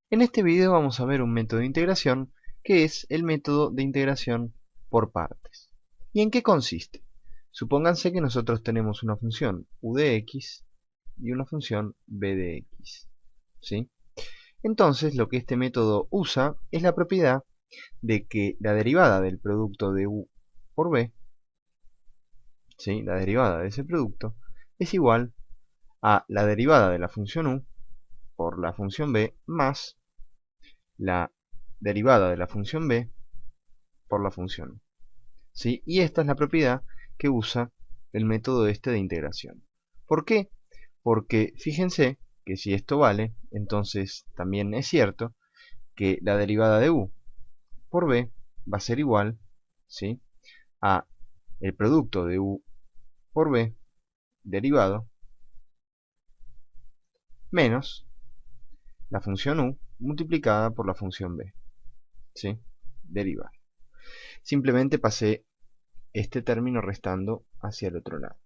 En este video vamos a ver un método de integración que es el método de integración por partes. ¿Y en qué consiste? Supónganse que nosotros tenemos una función u de x y una función b de x, ¿sí? Entonces lo que este método usa es la propiedad de que la derivada del producto de u por b, ¿sí? La derivada de ese producto es igual a la derivada de la función u por la función b más la derivada de la función b por la función, ¿sí? Y esta es la propiedad que usa el método este de integración. ¿Por qué? Porque fíjense que si esto vale, entonces también es cierto que la derivada de u por b va a ser igual, ¿sí?, a el producto de u por b derivado menos la función u multiplicada por la función b, ¿sí?, derivada. Simplemente pasé este término restando hacia el otro lado.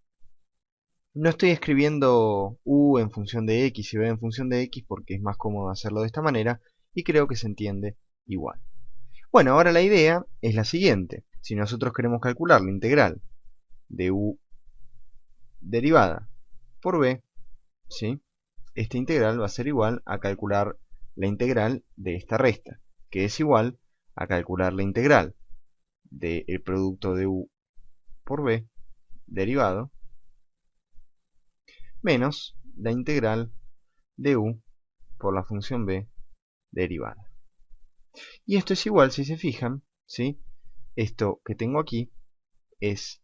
No estoy escribiendo u en función de x y b en función de x porque es más cómodo hacerlo de esta manera y creo que se entiende igual. Bueno, ahora la idea es la siguiente. Si nosotros queremos calcular la integral de u derivada por b, ¿sí?, esta integral va a ser igual a calcular la integral de esta resta, que es igual a calcular la integral del producto de u por b derivado menos la integral de u por la función b derivada. Y esto es igual, si se fijan, ¿sí?, esto que tengo aquí es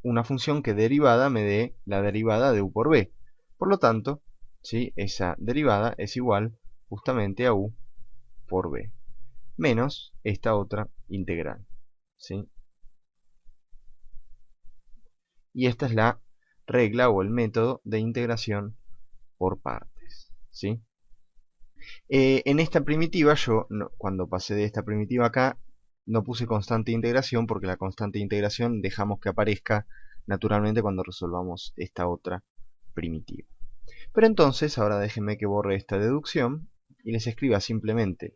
una función que derivada me dé la derivada de u por b. Por lo tanto, ¿sí?, esa derivada es igual justamente a u por b, menos esta otra integral, ¿sí? Y esta es la regla o el método de integración por partes, ¿sí? En esta primitiva, cuando pasé de esta primitiva acá, no puse constante de integración porque la constante de integración dejamos que aparezca naturalmente cuando resolvamos esta otra primitiva. Pero entonces, ahora déjenme que borre esta deducción y les escriba simplemente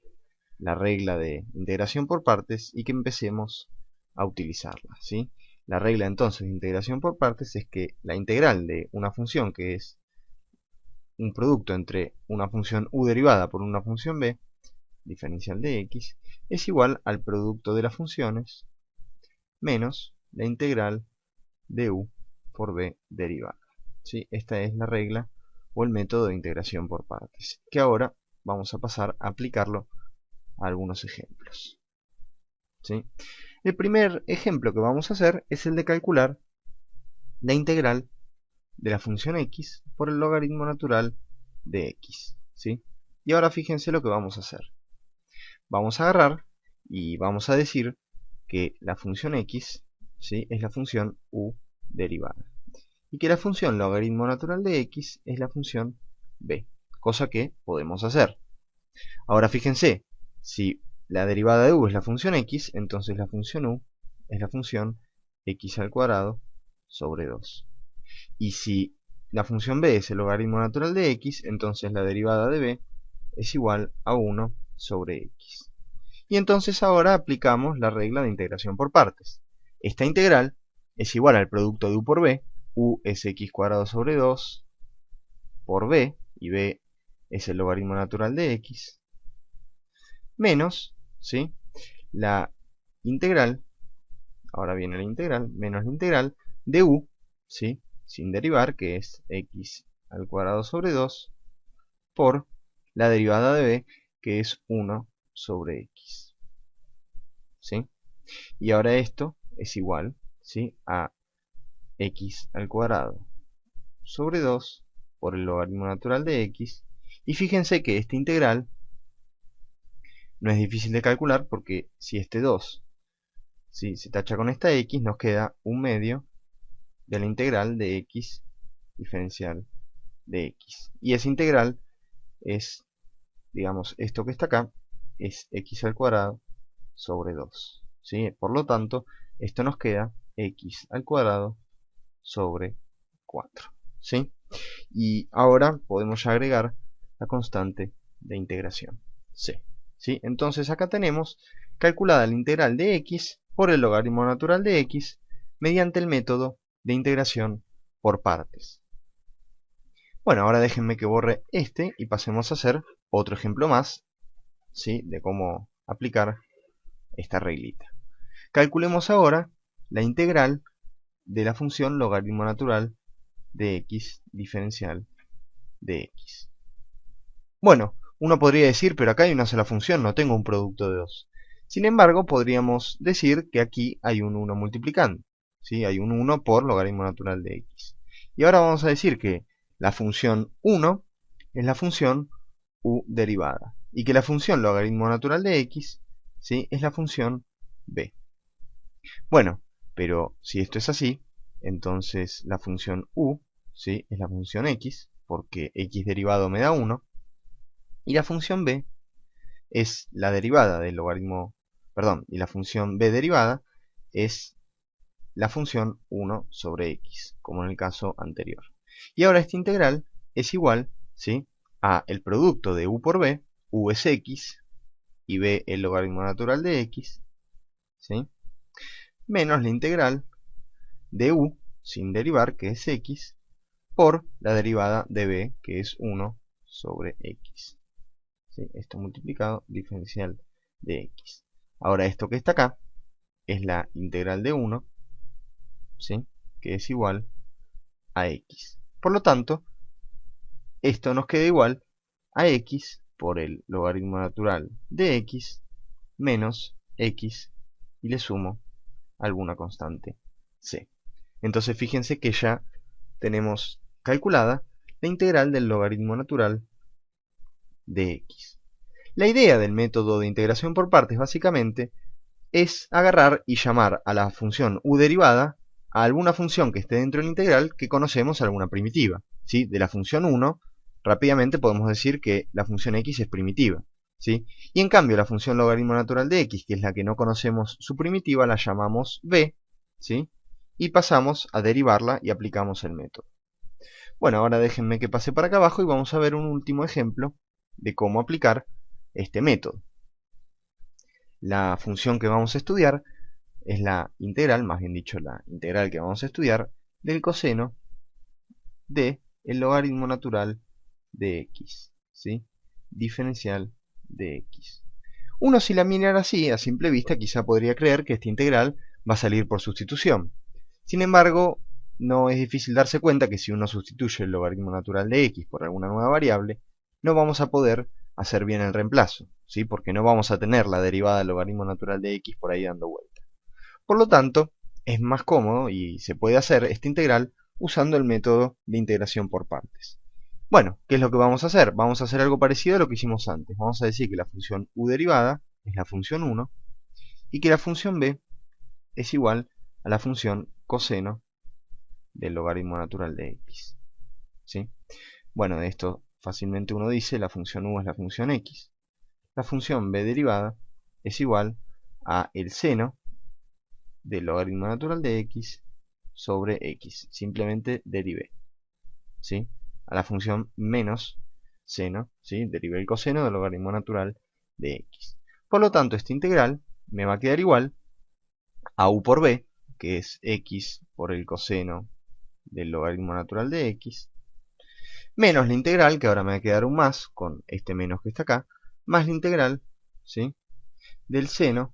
la regla de integración por partes y que empecemos a utilizarla, ¿sí? La regla entonces de integración por partes es que la integral de una función que es un producto entre una función u derivada por una función b, diferencial de x, es igual al producto de las funciones menos la integral de u por b derivada, ¿sí? Esta es la regla o el método de integración por partes, que ahora vamos a pasar a aplicarlo a algunos ejemplos, ¿sí? El primer ejemplo que vamos a hacer es el de calcular la integral de la función x por el logaritmo natural de x, ¿sí? Y ahora fíjense lo que vamos a hacer. Vamos a agarrar y vamos a decir que la función x, ¿sí?, es la función u derivada y que la función logaritmo natural de x es la función b, cosa que podemos hacer. Ahora fíjense, si la derivada de u es la función x, entonces la función u es la función x al cuadrado sobre 2. Y si la función b es el logaritmo natural de x, entonces la derivada de b es igual a 1 sobre x. Y entonces ahora aplicamos la regla de integración por partes. Esta integral es igual al producto de u por b, u es x cuadrado sobre 2 por b, y b es el logaritmo natural de x, menos, ¿sí?, la integral, ahora viene la integral, menos la integral de u, ¿sí?, sin derivar, que es x al cuadrado sobre 2, por la derivada de b, que es 1 sobre x, ¿sí? Y ahora esto es igual, ¿sí?, a x al cuadrado sobre 2 por el logaritmo natural de x. Y fíjense que esta integral no es difícil de calcular porque si este 2, ¿sí?, se tacha con esta x, nos queda un medio de la integral de x diferencial de x. Y esa integral es, digamos, esto que está acá, es x al cuadrado sobre 2, ¿sí? Por lo tanto, esto nos queda x al cuadrado sobre 4, ¿sí? Y ahora podemos ya agregar la constante de integración. c. ¿Sí? Entonces acá tenemos calculada la integral de x por el logaritmo natural de x mediante el método de integración por partes. Bueno, ahora déjenme que borre este y pasemos a hacer otro ejemplo más, ¿sí?, de cómo aplicar esta reglita. Calculemos ahora la integral de la función logaritmo natural de x diferencial de x. Bueno, uno podría decir, pero acá hay una sola función, no tengo un producto de dos. Sin embargo, podríamos decir que aquí hay un 1 multiplicando, ¿sí? Hay un 1 por logaritmo natural de x. Y ahora vamos a decir que la función 1 es la función u derivada, y que la función logaritmo natural de x, ¿sí?, es la función b. Bueno, pero si esto es así, entonces la función u, ¿sí?, es la función x, porque x derivado me da 1, y la función b es la derivada del logaritmo, perdón, y la función b derivada es la función 1 sobre x, como en el caso anterior. Y ahora esta integral es igual, ¿sí?, a el producto de u por b, u es x, y b el logaritmo natural de x, ¿sí?, menos la integral de u, sin derivar, que es x, por la derivada de b, que es 1 sobre x. ¿Sí? Esto multiplicado, diferencial de x. Ahora esto que está acá es la integral de 1, ¿sí?, que es igual a x. Por lo tanto, esto nos queda igual a x por el logaritmo natural de x menos x, y le sumo alguna constante c. Entonces fíjense que ya tenemos calculada la integral del logaritmo natural de x. La idea del método de integración por partes básicamente es agarrar y llamar a la función u derivada a alguna función que esté dentro de la integral que conocemos alguna primitiva, ¿sí? De la función 1 rápidamente podemos decir que la función x es primitiva, ¿sí? Y en cambio la función logaritmo natural de x, que es la que no conocemos su primitiva, la llamamos b, ¿sí?, y pasamos a derivarla y aplicamos el método. Bueno, ahora déjenme que pase para acá abajo y vamos a ver un último ejemplo de cómo aplicar este método. La función que vamos a estudiar es la integral, más bien dicho, la integral que vamos a estudiar del coseno de el logaritmo natural de x, ¿sí?, diferencial de x. Uno, si la mirara así, a simple vista, quizá podría creer que esta integral va a salir por sustitución. Sin embargo, no es difícil darse cuenta que si uno sustituye el logaritmo natural de x por alguna nueva variable, no vamos a poder hacer bien el reemplazo, ¿sí?, porque no vamos a tener la derivada del logaritmo natural de x por ahí dando vuelta. Por lo tanto, es más cómodo y se puede hacer esta integral usando el método de integración por partes. Bueno, ¿qué es lo que vamos a hacer? Vamos a hacer algo parecido a lo que hicimos antes. Vamos a decir que la función u derivada es la función 1 y que la función b es igual a la función coseno del logaritmo natural de x, ¿sí? Bueno, de esto fácilmente uno dice la función u es la función x. La función b derivada es igual a el seno del logaritmo natural de x sobre x. Simplemente derivé, ¿sí?, a la función menos seno, ¿sí?, derivé el coseno del logaritmo natural de x. Por lo tanto, esta integral me va a quedar igual a u por b, que es x por el coseno del logaritmo natural de x, menos la integral, que ahora me va a quedar un más, con este menos que está acá, más la integral, ¿sí?, del seno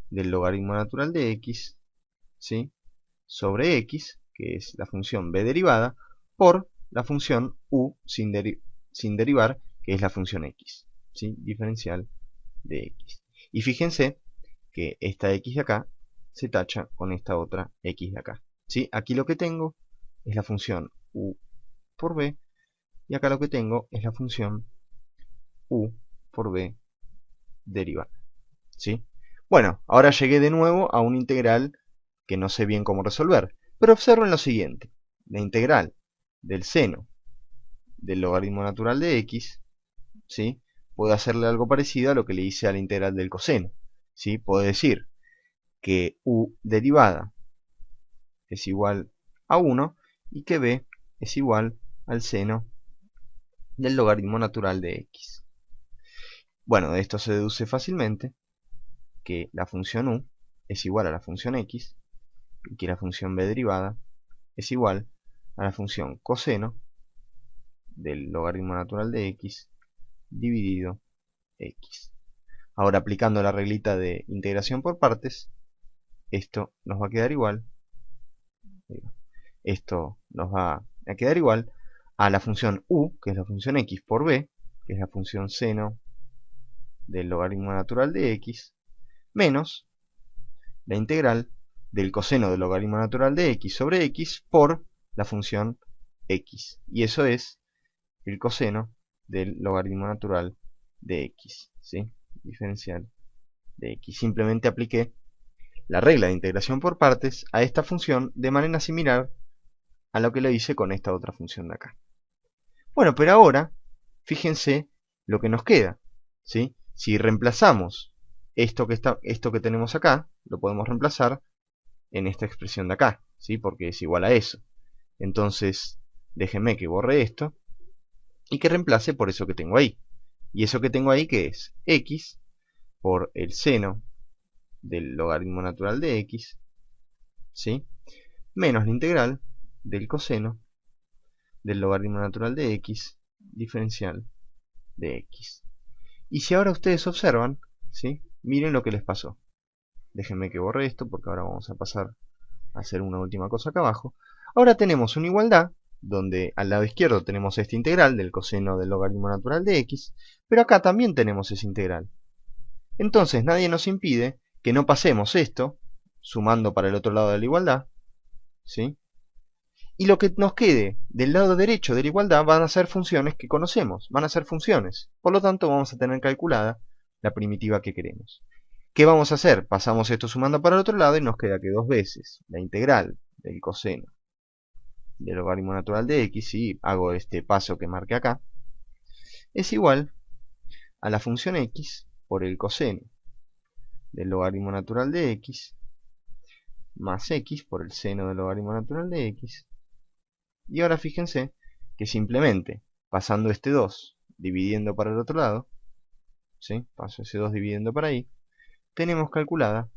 del logaritmo natural de x, ¿sí?, sobre x, que es la función b derivada, por la función u sin derivar, que es la función x, ¿sí?, diferencial de x. Y fíjense que esta x de acá se tacha con esta otra x de acá, ¿sí? Aquí lo que tengo es la función u por b, y acá lo que tengo es la función u por b derivada, ¿sí? Bueno, ahora llegué de nuevo a una integral que no sé bien cómo resolver, pero observen lo siguiente: la integral del seno del logaritmo natural de x, ¿sí?, puedo hacerle algo parecido a lo que le hice a la integral del coseno, ¿sí? Puedo decir que u derivada es igual a 1 y que b es igual al seno del logaritmo natural de x. Bueno, de esto se deduce fácilmente que la función u es igual a la función x y que la función b derivada es igual a la función coseno del logaritmo natural de x dividido x. Ahora, aplicando la reglita de integración por partes, esto nos va a quedar igual. Esto nos va a quedar igual a la función u, que es la función x por b, que es la función seno del logaritmo natural de x, menos la integral del coseno del logaritmo natural de x sobre x por la función x. Y eso es el coseno del logaritmo natural de x, ¿sí? Diferencial de x. Simplemente apliqué la regla de integración por partes a esta función de manera similar a lo que lo hice con esta otra función de acá. Bueno, pero ahora, fíjense lo que nos queda, ¿sí? Si reemplazamos esto que tenemos acá, lo podemos reemplazar en esta expresión de acá, ¿sí? Porque es igual a eso. Entonces, déjenme que borre esto y que reemplace por eso que tengo ahí. Y eso que tengo ahí, ¿qué es? X por el seno del logaritmo natural de x, ¿sí? Menos la integral del coseno del logaritmo natural de x diferencial de x. Y si ahora ustedes observan, ¿sí? Miren lo que les pasó. Déjenme que borre esto porque ahora vamos a pasar a hacer una última cosa acá abajo. Ahora tenemos una igualdad donde al lado izquierdo tenemos esta integral del coseno del logaritmo natural de x, pero acá también tenemos esa integral. Entonces nadie nos impide que no pasemos esto sumando para el otro lado de la igualdad, ¿sí? Y lo que nos quede del lado derecho de la igualdad van a ser funciones que conocemos, van a ser funciones. Por lo tanto, vamos a tener calculada la primitiva que queremos. ¿Qué vamos a hacer? Pasamos esto sumando para el otro lado y nos queda que dos veces la integral del coseno del logaritmo natural de x, si hago este paso que marqué acá, es igual a la función x por el coseno del logaritmo natural de x más x por el seno del logaritmo natural de x. Y ahora fíjense que simplemente pasando este 2 dividiendo para el otro lado, ¿sí? Paso ese 2 dividiendo para ahí, tenemos calculada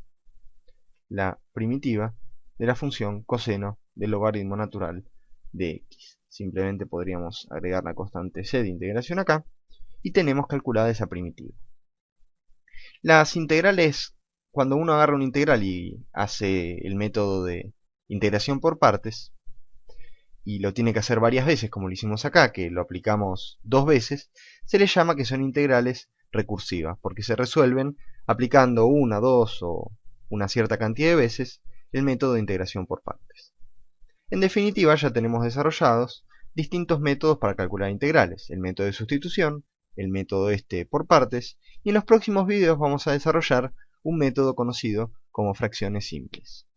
la primitiva de la función coseno del logaritmo natural de x. Simplemente podríamos agregar la constante c de integración acá y tenemos calculada esa primitiva. Las integrales, cuando uno agarra una integral y hace el método de integración por partes, y lo tiene que hacer varias veces, como lo hicimos acá, que lo aplicamos dos veces, se les llama que son integrales recursivas, porque se resuelven aplicando una, dos o una cierta cantidad de veces el método de integración por partes. En definitiva, ya tenemos desarrollados distintos métodos para calcular integrales, el método de sustitución, el método por partes, y en los próximos videos vamos a desarrollar un método conocido como fracciones simples.